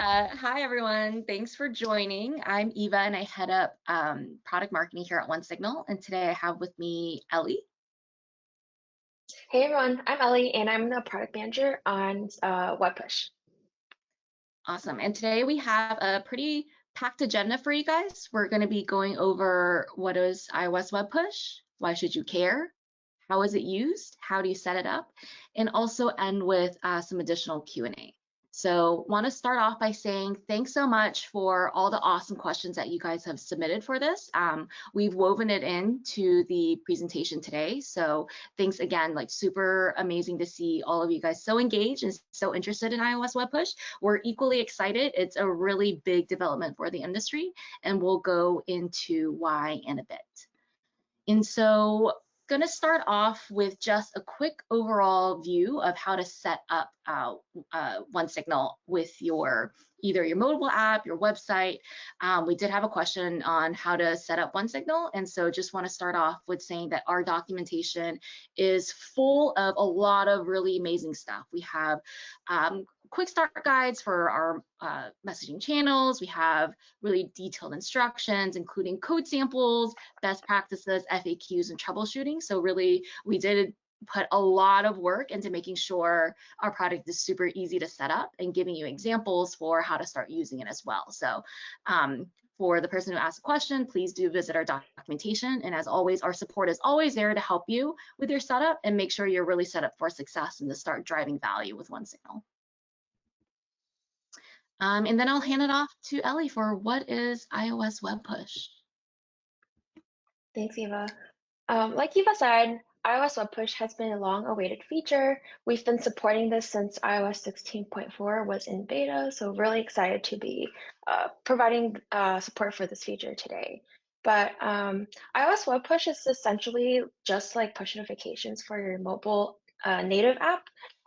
Hi everyone. Thanks for joining. I'm Eva and I head up product marketing here at OneSignal. And today I have with me Ellie. Hey everyone, I'm Ellie and I'm the product manager on WebPush. Awesome. And today we have a pretty packed agenda for you guys. We're going to be going over what is iOS Web Push, why should you care, how is it used, how do you set it up, and also end with some additional Q&A. So want to start off by saying thanks so much for all the awesome questions that you guys have submitted for this. We've woven it into the presentation today. So thanks again, like super amazing to see all of you guys so engaged and so interested in iOS Web Push. We're equally excited. It's a really big development for the industry, and we'll go into why in a bit. And so going to start off with just a quick overall view of how to set up OneSignal with either your mobile app, your website. We did have a question on how to set up OneSignal, and so just want to start off with saying that our documentation is full of a lot of really amazing stuff. We have quick start guides for our messaging channels. We have really detailed instructions, including code samples, best practices, FAQs, and troubleshooting. So really, we did put a lot of work into making sure our product is super easy to set up and giving you examples for how to start using it as well. So for the person who asked a question, please do visit our documentation. And as always, our support is always there to help you with your setup and make sure you're really set up for success and to start driving value with OneSignal. And then I'll hand it off to Ellie for what is iOS Web Push. Thanks, Eva. Like Eva said, iOS Web Push has been a long-awaited feature. We've been supporting this since iOS 16.4 was in beta, so really excited to be providing support for this feature today. But iOS Web Push is essentially just like push notifications for your mobile native app,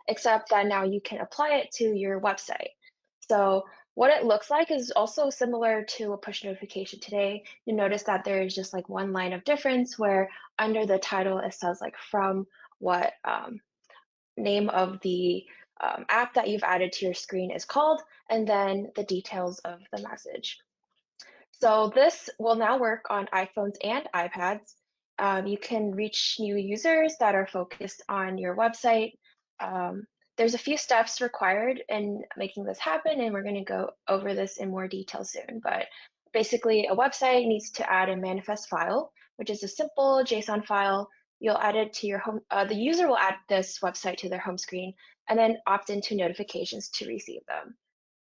except that now you can apply it to your website. So what it looks like is also similar to a push notification today. You notice that there is just like one line of difference where under the title it says like from what name of the app that you've added to your screen is called, and then the details of the message. So this will now work on iPhones and iPads. You can reach new users that are focused on your website. There's a few steps required in making this happen, and we're going to go over this in more detail soon. But basically, a website needs to add a manifest file, which is a simple JSON file. You'll add it to your home. The user will add this website to their home screen and then opt into notifications to receive them.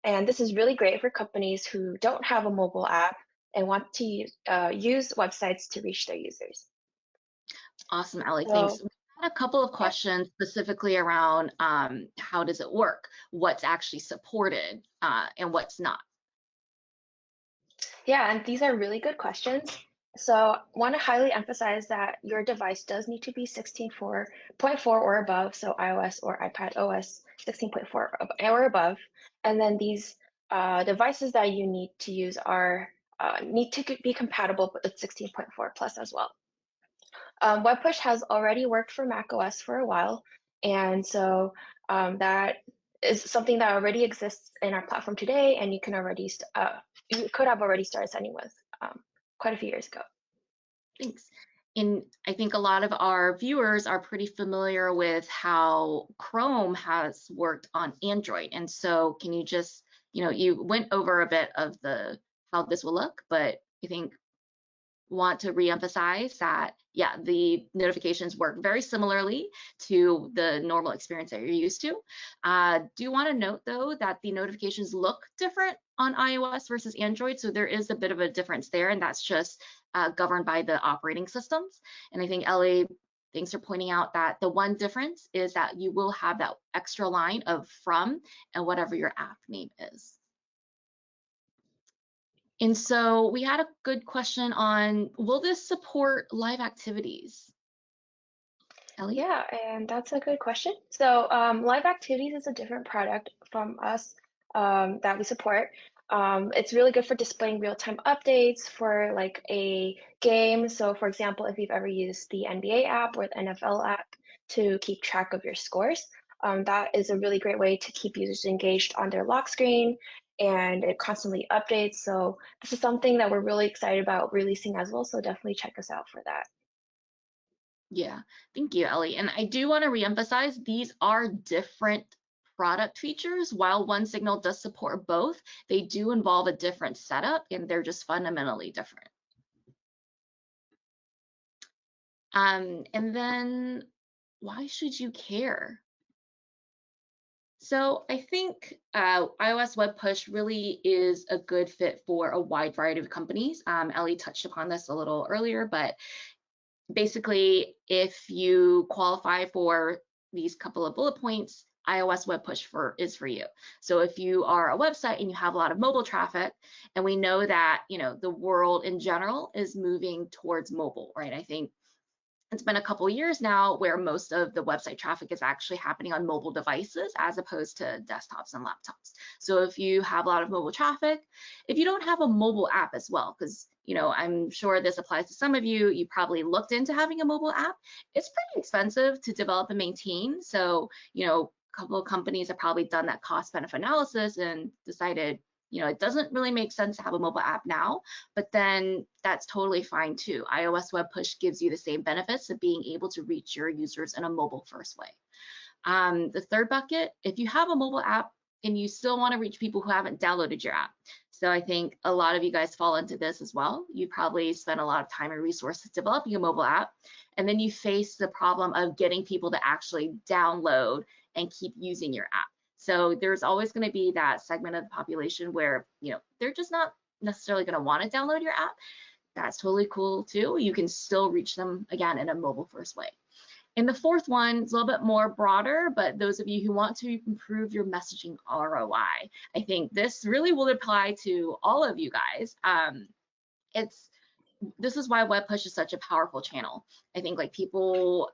And this is really great for companies who don't have a mobile app and want to use websites to reach their users. Awesome, Ellie, So, thanks. We had a couple of questions specifically around how does it work, what's actually supported, and what's not. yeah, and these are really good questions. So want to highly emphasize that your device does need to be 16.4 or above, so iOS or iPadOS 16.4 or above. And then these devices that you need to use need to be compatible with 16.4 plus as well. WebPush has already worked for macOS for a while, and so that is something that already exists in our platform today, and you could have already started setting with quite a few years ago. Thanks. And I think a lot of our viewers are pretty familiar with how Chrome has worked on Android. And so can you just, you went over a bit of how this will look, but I think want to reemphasize that, yeah, the notifications work very similarly to the normal experience that you're used to. Do want to note, though, that the notifications look different on iOS versus Android, so there is a bit of a difference there, and that's just governed by the operating systems. And I think, Ellie, thanks for pointing out that the one difference is that you will have that extra line of from and whatever your app name is. And so we had a good question on, will this support live activities? Ellie? Yeah, and that's a good question. So Live Activities is a different product from us that we support. It's really good for displaying real-time updates for like a game. So for example, if you've ever used the NBA app or the NFL app to keep track of your scores, that is a really great way to keep users engaged on their lock screen. and it constantly updates. So this is something that we're really excited about releasing as well. So definitely check us out for that. Yeah, thank you, Ellie. And I do want to reemphasize these are different product features. While OneSignal does support both, they do involve a different setup and they're just fundamentally different. And then why should you care? So I think iOS Web Push really is a good fit for a wide variety of companies. Ellie touched upon this a little earlier, but basically, if you qualify for these couple of bullet points, iOS Web Push is for you. So if you are a website and you have a lot of mobile traffic, and we know that the world in general is moving towards mobile, right? I think it's been a couple years now where most of the website traffic is actually happening on mobile devices as opposed to desktops and laptops. So if you have a lot of mobile traffic, if you don't have a mobile app as well, because I'm sure this applies to some of you, you probably looked into having a mobile app. It's pretty expensive to develop and maintain. So, a couple of companies have probably done that cost benefit analysis and decided it doesn't really make sense to have a mobile app now, but then that's totally fine too. iOS Web Push gives you the same benefits of being able to reach your users in a mobile first way. The third bucket, if you have a mobile app and you still want to reach people who haven't downloaded your app. So I think a lot of you guys fall into this as well. You probably spend a lot of time and resources developing a mobile app, and then you face the problem of getting people to actually download and keep using your app. So there's always going to be that segment of the population where, they're just not necessarily going to want to download your app. That's totally cool too. You can still reach them again in a mobile first way. And the fourth one is a little bit more broader, but those of you who want to improve your messaging ROI, I think this really will apply to all of you guys. This is why Web Push is such a powerful channel. I think people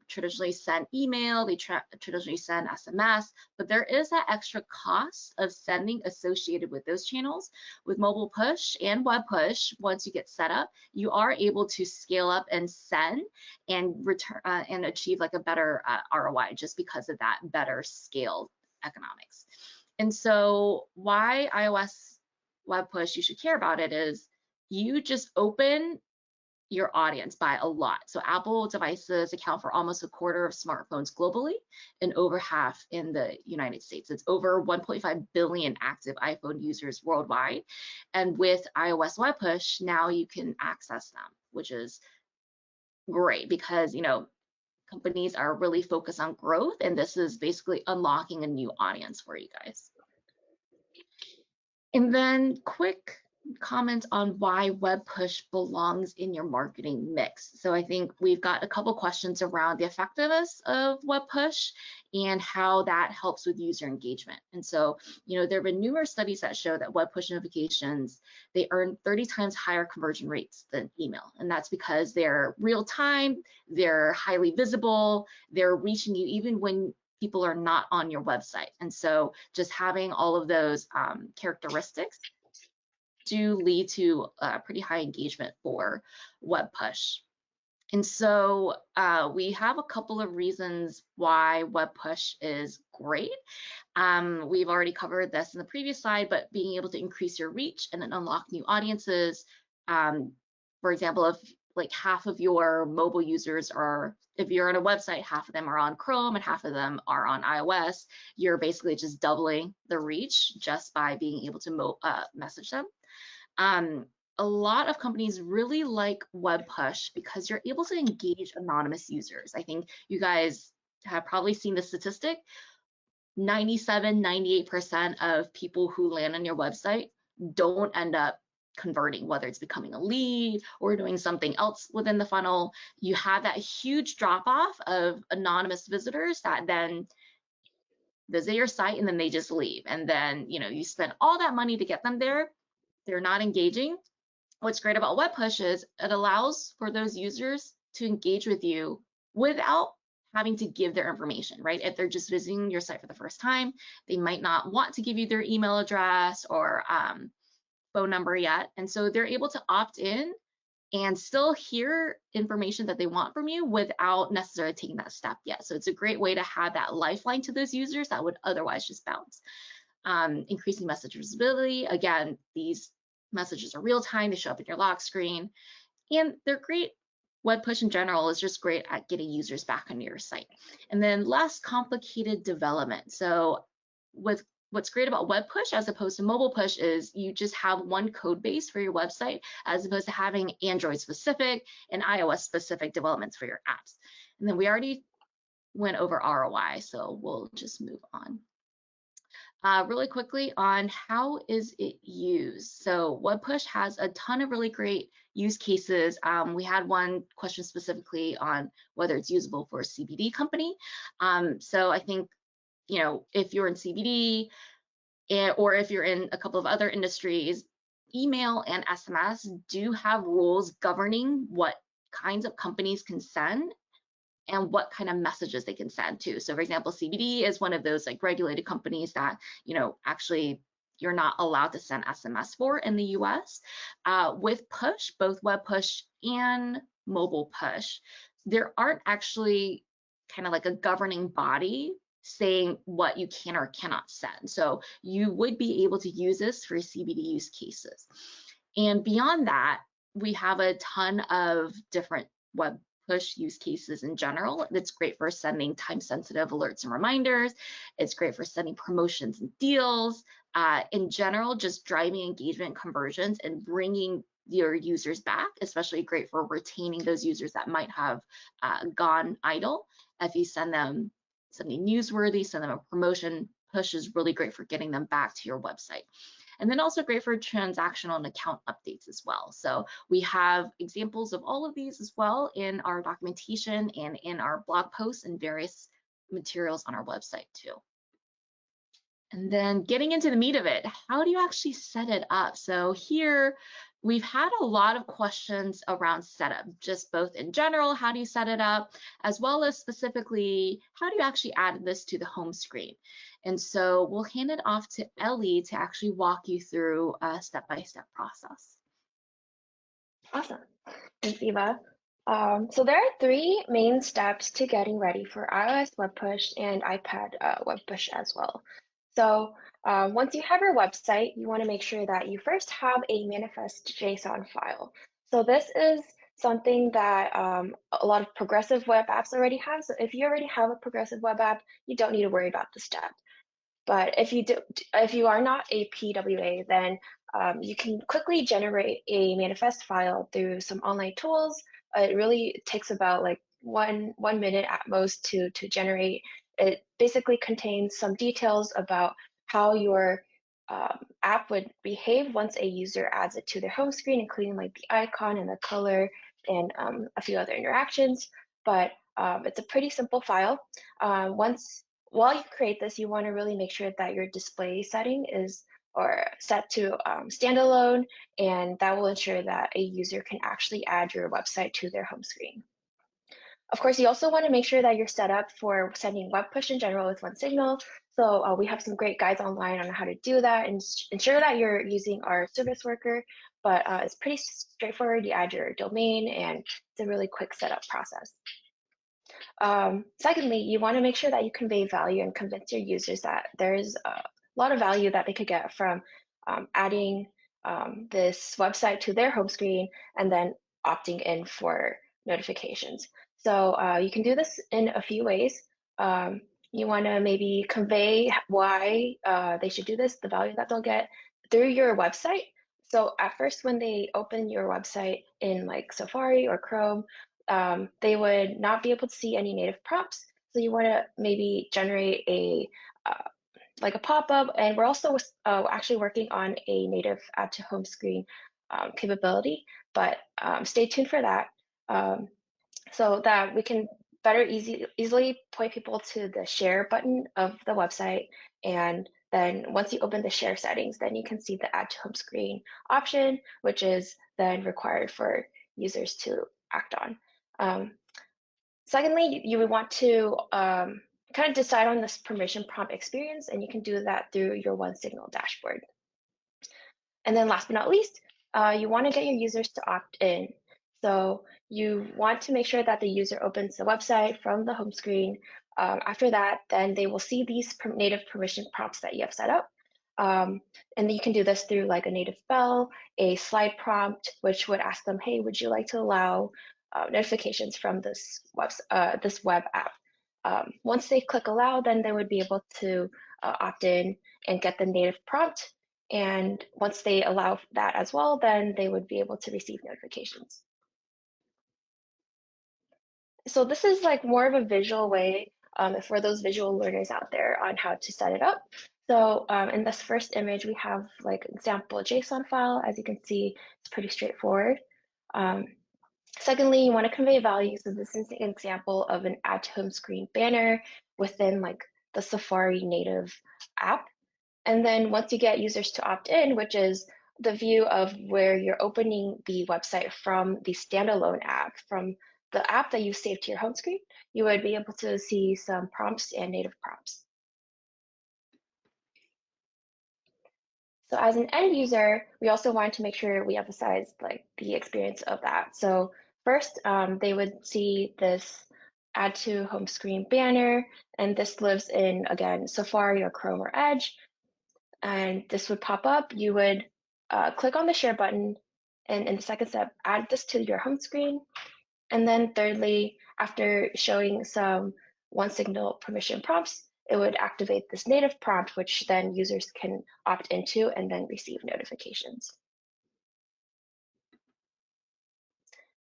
traditionally send email, they traditionally send SMS, but there is that extra cost of sending associated with those channels. With Mobile Push and Web Push, once you get set up, you are able to scale up and send and return and achieve a better ROI just because of that better scale economics. And so why iOS Web Push, you should care about it is you just open your audience by a lot. So Apple devices account for almost a quarter of smartphones globally and over half in the United States. It's over 1.5 billion active iPhone users worldwide. And with iOS Web Push, now you can access them, which is great because, companies are really focused on growth, and this is basically unlocking a new audience for you guys. And then quick comment on why Web Push belongs in your marketing mix. So I think we've got a couple questions around the effectiveness of Web Push and how that helps with user engagement. And so, there have been numerous studies that show that Web Push notifications, they earn 30 times higher conversion rates than email. And that's because they're real time, they're highly visible, they're reaching you even when people are not on your website. And so just having all of those characteristics do lead to pretty high engagement for Web Push. And so we have a couple of reasons why Web Push is great. We've already covered this in the previous slide, but being able to increase your reach and then unlock new audiences. For example, if half of your mobile users are, if you're on a website, half of them are on Chrome and half of them are on iOS, you're basically just doubling the reach just by being able to message them. A lot of companies really like Web Push because you're able to engage anonymous users. I think you guys have probably seen the statistic. 97, 98% of people who land on your website don't end up converting, whether it's becoming a lead or doing something else within the funnel. You have that huge drop off of anonymous visitors that then visit your site and then they just leave. And then, you spend all that money to get them there. They're not engaging. What's great about Web Push is it allows for those users to engage with you without having to give their information, right? If they're just visiting your site for the first time, they might not want to give you their email address or phone number yet. And so they're able to opt in and still hear information that they want from you without necessarily taking that step yet. So it's a great way to have that lifeline to those users that would otherwise just bounce. increasing message visibility. Again, these messages are real time, they show up in your lock screen, and they're great. Web push in general is just great at getting users back onto your site. And then less complicated development. So with what's great about web push as opposed to mobile push is you just have one code base for your website as opposed to having Android specific and iOS specific developments for your apps. And then we already went over ROI, so we'll just move on. Really quickly on how is it used. So web push has a ton of really great use cases. We had one question specifically on whether it's usable for a CBD company. So I think, you know, if you're in CBD or if you're in a couple of other industries, email and SMS do have rules governing what kinds of companies can send and what kind of messages they can send to. So for example, CBD is one of those like regulated companies that, you know, actually you're not allowed to send SMS for in the US. With push, both web push and mobile push, there aren't actually kind of like a governing body saying what you can or cannot send. So you would be able to use this for CBD use cases. And beyond that, we have a ton of different web push use cases in general. It's great for sending time-sensitive alerts and reminders. It's great for sending promotions and deals. In general, just driving engagement conversions and bringing your users back, especially great for retaining those users that might have gone idle. If you send them something newsworthy, send them a promotion, push is really great for getting them back to your website. And then also great for transactional and account updates as well. So we have examples of all of these as well in our documentation and in our blog posts and various materials on our website too. And then getting into the meat of it, how do you actually set it up? So here we've had a lot of questions around setup, just both in general, how do you set it up, as well as specifically, how do you actually add this to the home screen? And so we'll hand it off to Ellie to actually walk you through a step-by-step process. Awesome. Thanks, Eva. So there are three main steps to getting ready for iOS Web Push and iPad Web Push as well. So once you have your website, you want to make sure that you first have a manifest JSON file. So this is something that a lot of progressive web apps already have. So if you already have a progressive web app, you don't need to worry about this step. But if you are not a PWA, then you can quickly generate a manifest file through some online tools. It really takes about like one minute at most to generate. It basically contains some details about how your app would behave once a user adds it to their home screen, including like the icon and the color and a few other interactions. But it's a pretty simple file. While you create this, you want to really make sure that your display setting is or set to standalone, and that will ensure that a user can actually add your website to their home screen. Of course, you also want to make sure that you're set up for sending web push in general with OneSignal. So we have some great guides online on how to do that and ensure that you're using our service worker, but it's pretty straightforward. You add your domain and it's a really quick setup process. Secondly, you want to make sure that you convey value and convince your users that there's a lot of value that they could get from adding this website to their home screen and then opting in for notifications. So you can do this in a few ways. You want to maybe convey why they should do this, the value that they'll get through your website. So at first, when they open your website in like Safari or Chrome, they would not be able to see any native prompts. So you want to maybe generate a like a pop-up, and we're also actually working on a native add to home screen capability, but stay tuned for that so that we can easily point people to the share button of the website. And then once you open the share settings, then you can see the add to home screen option, which is then required for users to act on. Secondly, you would want to kind of decide on this permission prompt experience, and you can do that through your OneSignal dashboard. And then last but not least, you want to get your users to opt in. So you want to make sure that the user opens the website from the home screen. After that, then they will see these native permission prompts that you have set up. And you can do this through like a native bell, a slide prompt, which would ask them, hey, would you like to allow notifications from this web app? Once they click allow, then they would be able to opt in and get the native prompt. And once they allow that as well, then they would be able to receive notifications. So this is like more of a visual way for those visual learners out there on how to set it up. So in this first image, we have like example JSON file. As you can see, it's pretty straightforward. Um, Secondly, you want to convey value. So this is an example of an add to home screen banner within like the Safari native app. And then once you get users to opt in, which is the view of where you're opening the website from the standalone app, from the app that you saved to your home screen, you would be able to see some prompts and native prompts. So as an end user, we also wanted to make sure we emphasize like the experience of that. So first, they would see this add to home screen banner, and this lives in, again, Safari or Chrome or Edge. And this would pop up. You would click on the share button, and in the second step, add this to your home screen. And then thirdly, after showing some OneSignal permission prompts, it would activate this native prompt, which then users can opt into and then receive notifications.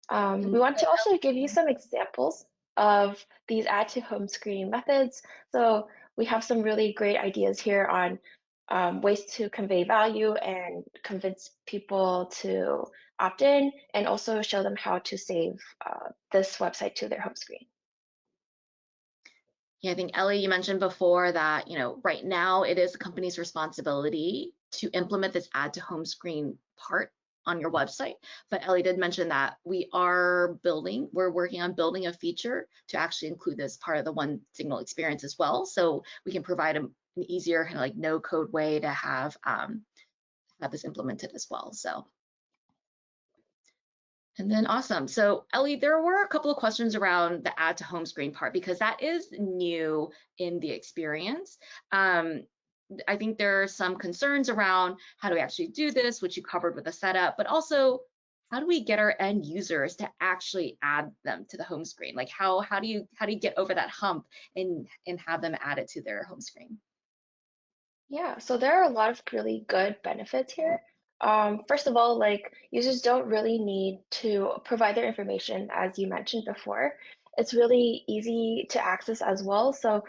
We want to also give you some examples of these add to home screen methods. So we have some really great ideas here on ways to convey value and convince people to opt in, and also show them how to save this website to their home screen. Yeah, I think Ellie, you mentioned before that, right now it is the company's responsibility to implement this add to home screen part on your website. But Ellie did mention that we're working on building a feature to actually include this part of the OneSignal experience as well. So we can provide an easier kind of like no code way to have this implemented as well. So. And then awesome. So Ellie, there were a couple of questions around the add to home screen part because that is new in the experience. I think there are some concerns around how do we actually do this, which you covered with the setup, but also how do we get our end users to actually add them to the home screen? Like how do you get over that hump and have them add it to their home screen? Yeah, so there are a lot of really good benefits here. First of all, like users don't really need to provide their information, as you mentioned before. It's really easy to access as well. So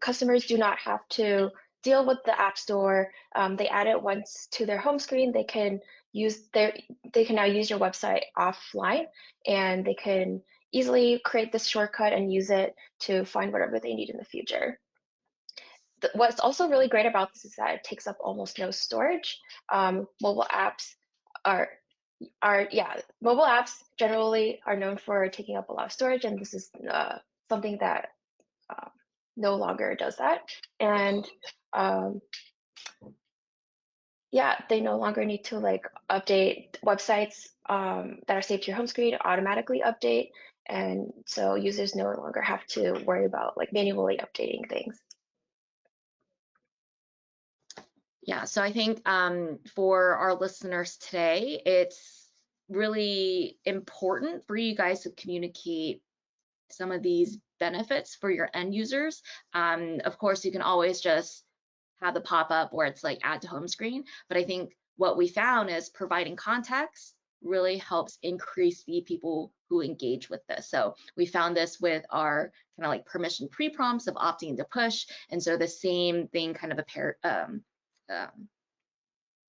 customers do not have to deal with the App Store. They add it once to their home screen. They can now use your website offline, and they can easily create this shortcut and use it to find whatever they need in the future. What's also really great about this is that it takes up almost no storage. Mobile apps are mobile apps generally are known for taking up a lot of storage, and this is something that uh, no longer does that. And um, yeah, they no longer need to like update websites that are saved to your home screen automatically update, and so users no longer have to worry about like manually updating things. Yeah, so I think for our listeners today, it's really important for you guys to communicate some of these benefits for your end users. Of course, you can always just have the pop-up where it's like add to home screen, but I think what we found is providing context really helps increase the people who engage with this. So we found this with our kind of like permission pre-prompts of opting to push, and so the same thing kind of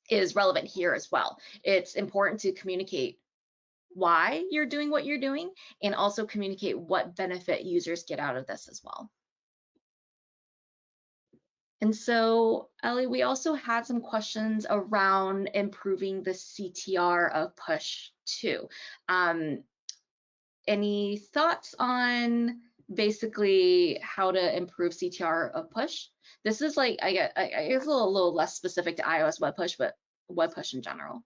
is relevant here as well. It's important to communicate why you're doing what you're doing and also communicate what benefit users get out of this as well. And so, Ellie, we also had some questions around improving the CTR of push too. Any thoughts on basically how to improve CTR of push? This is like, I guess a little less specific to iOS web push, but web push in general.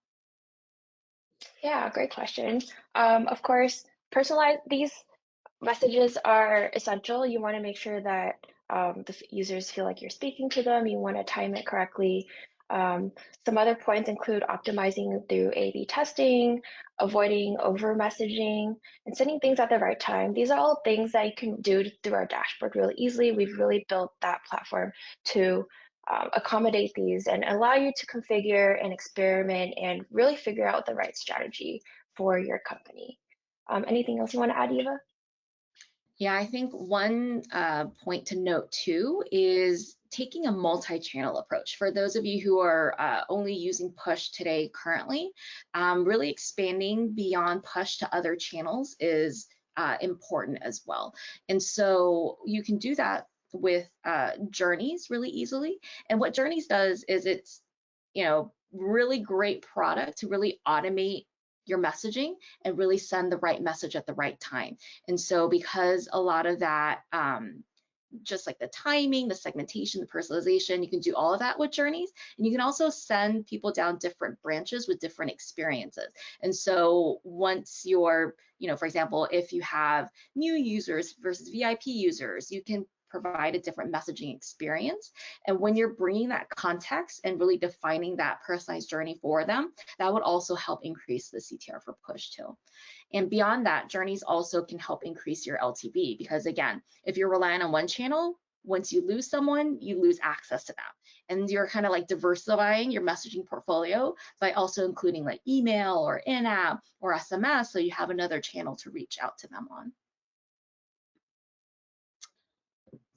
Yeah, great question. Of course, these messages are essential. You want to make sure that the users feel like you're speaking to them. You want to time it correctly. Um, some other points include optimizing through A/B testing, avoiding over messaging, and sending things at the right time. These are all things that you can do through our dashboard really easily. We've really built that platform to accommodate these and allow you to configure and experiment and really figure out the right strategy for your company. Anything else you want to add, Eva? Yeah, I think one point to note too is taking a multi-channel approach. For those of you who are only using push today currently, really expanding beyond push to other channels is important as well. And so you can do that with Journeys really easily. And what Journeys does is it's, really great product to really automate your messaging and really send the right message at the right time. And so because a lot of that, just like the timing, the segmentation, the personalization, you can do all of that with Journeys. And you can also send people down different branches with different experiences. And so once you're, for example, if you have new users versus VIP users, you can provide a different messaging experience. And when you're bringing that context and really defining that personalized journey for them, that would also help increase the CTR for push too. And beyond that, Journeys also can help increase your LTV because again, if you're relying on one channel, once you lose someone, you lose access to them. And you're kind of like diversifying your messaging portfolio by also including like email or in-app or SMS, so you have another channel to reach out to them on.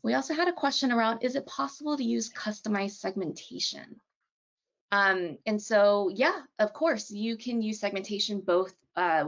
We also had a question around, is it possible to use customized segmentation? And so, yeah, of course, you can use segmentation both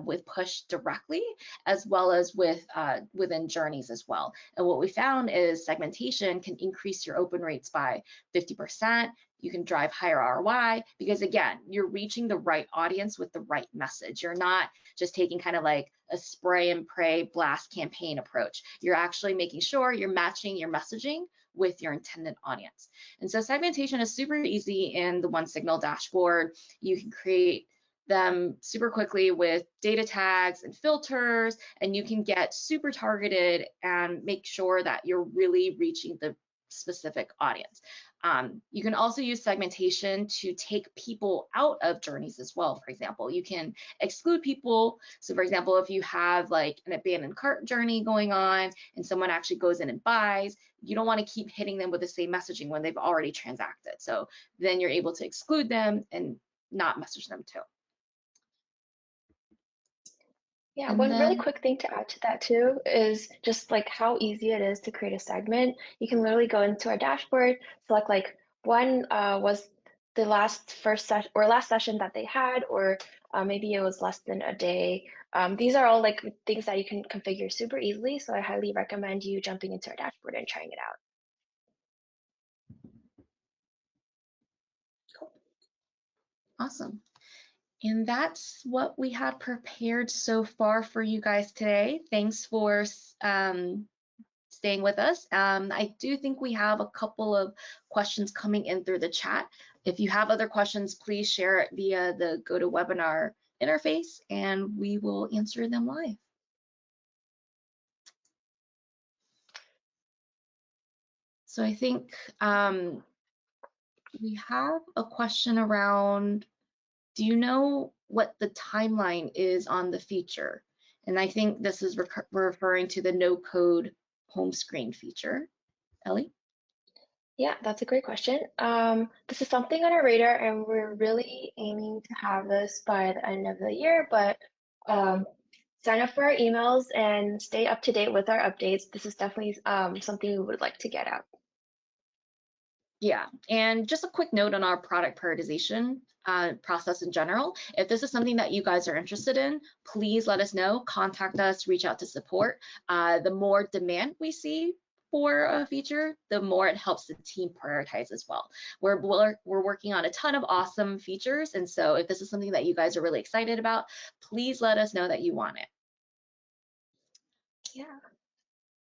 with push directly as well as with within Journeys as well. And what we found is segmentation can increase your open rates by 50%. You can drive higher ROI because again, you're reaching the right audience with the right message. You're not just taking kind of like a spray and pray blast campaign approach. You're actually making sure you're matching your messaging with your intended audience. And so segmentation is super easy in the OneSignal dashboard. You can create them super quickly with data tags and filters, and you can get super targeted and make sure that you're really reaching the specific audience. You can also use segmentation to take people out of journeys as well. For example, you can exclude people. So for example, if you have like an abandoned cart journey going on and someone actually goes in and buys, you don't want to keep hitting them with the same messaging when they've already transacted. So then you're able to exclude them and not message them too. Yeah, And one really then, quick thing to add to that too is just like how easy it is to create a segment. You can literally go into our dashboard, select like when was the last session that they had, or maybe it was less than a day. These are all like things that you can configure super easily. So I highly recommend you jumping into our dashboard and trying it out. awesome. And that's what we had prepared so far for you guys today. Thanks for staying with us. I do think we have a couple of questions coming in through the chat. If you have other questions, please share it via the GoToWebinar interface and we will answer them live. So I think we have a question around, do you know what the timeline is on the feature? And I think this is referring to the no code home screen feature. Ellie? Yeah, that's a great question. This is something on our radar, and we're really aiming to have this by the end of the year, but um, sign up for our emails and stay up to date with our updates. This is definitely something we would like to get out. Yeah, and just a quick note on our product prioritization process in general. If this is something that you guys are interested in, please let us know, contact us, reach out to support. The more demand we see for a feature, the more it helps the team prioritize as well. We're working on a ton of awesome features, and so if this is something that you guys are really excited about, please let us know that you want it. Yeah,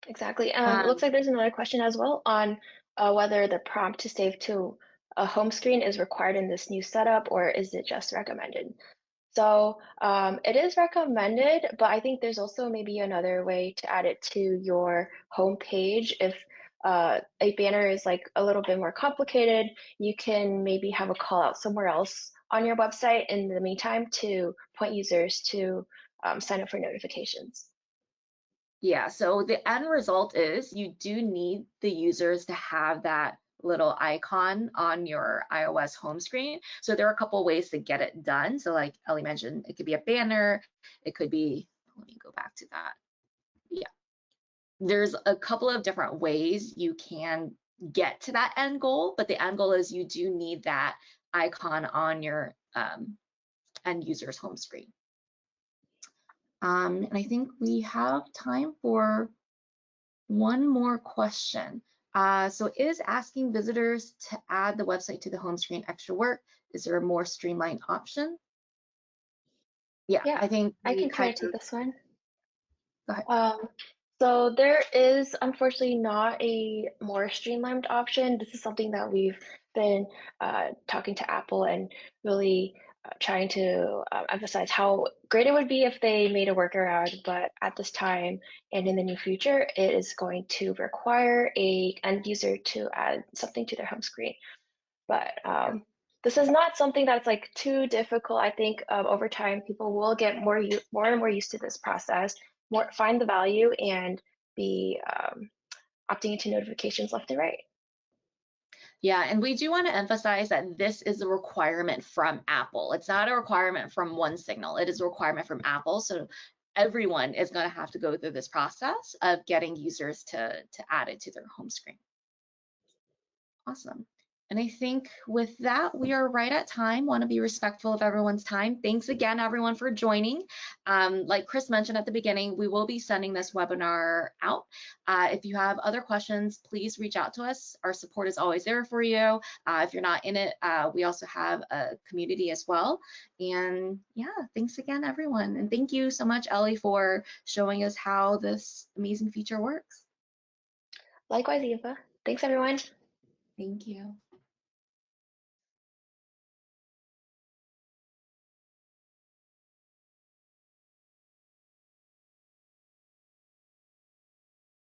exactly. It looks like there's another question as well on whether the prompt to save to a home screen is required in this new setup, or is it just recommended? So it is recommended, but I think there's also maybe another way to add it to your home page if a banner is like a little bit more complicated, you can maybe have a call out somewhere else on your website in the meantime to point users to sign up for notifications. Yeah, so the end result is you do need the users to have that little icon on your iOS home screen. So there are a couple ways to get it done. So like Ellie mentioned, it could be a banner, it could be, let me go back to that. Yeah, there's a couple of different ways you can get to that end goal, but the end goal is you do need that icon on your end user's home screen. And I think we have time for one more question. So is asking visitors to add the website to the home screen extra work? Is there a more streamlined option? Yeah, Yeah, I think I we can try kind to take of, this one. go ahead. Um, so there is unfortunately not a more streamlined option. This is something that we've been talking to Apple and really trying to emphasize how great it would be if they made a workaround. But at this time and in the near future, it is going to require a end user to add something to their home screen. But this is not something that's like too difficult. I think over time, people will get more and more used to this process, more find the value, and be opting into notifications left and right. Yeah, and we do want to emphasize that this is a requirement from Apple. It's not a requirement from OneSignal. It is a requirement from Apple. So everyone is going to have to go through this process of getting users to add it to their home screen. Awesome. And I think with that, we are right at time. Want to be respectful of everyone's time. Thanks again, everyone, for joining. Like Chris mentioned at the beginning, we will be sending this webinar out. If you have other questions, please reach out to us. Our support is always there for you. If you're not in it, we also have a community as well. And yeah, thanks again, everyone. And thank you so much, Ellie, for showing us how this amazing feature works. Likewise, Eva. Thanks, everyone. Thank you.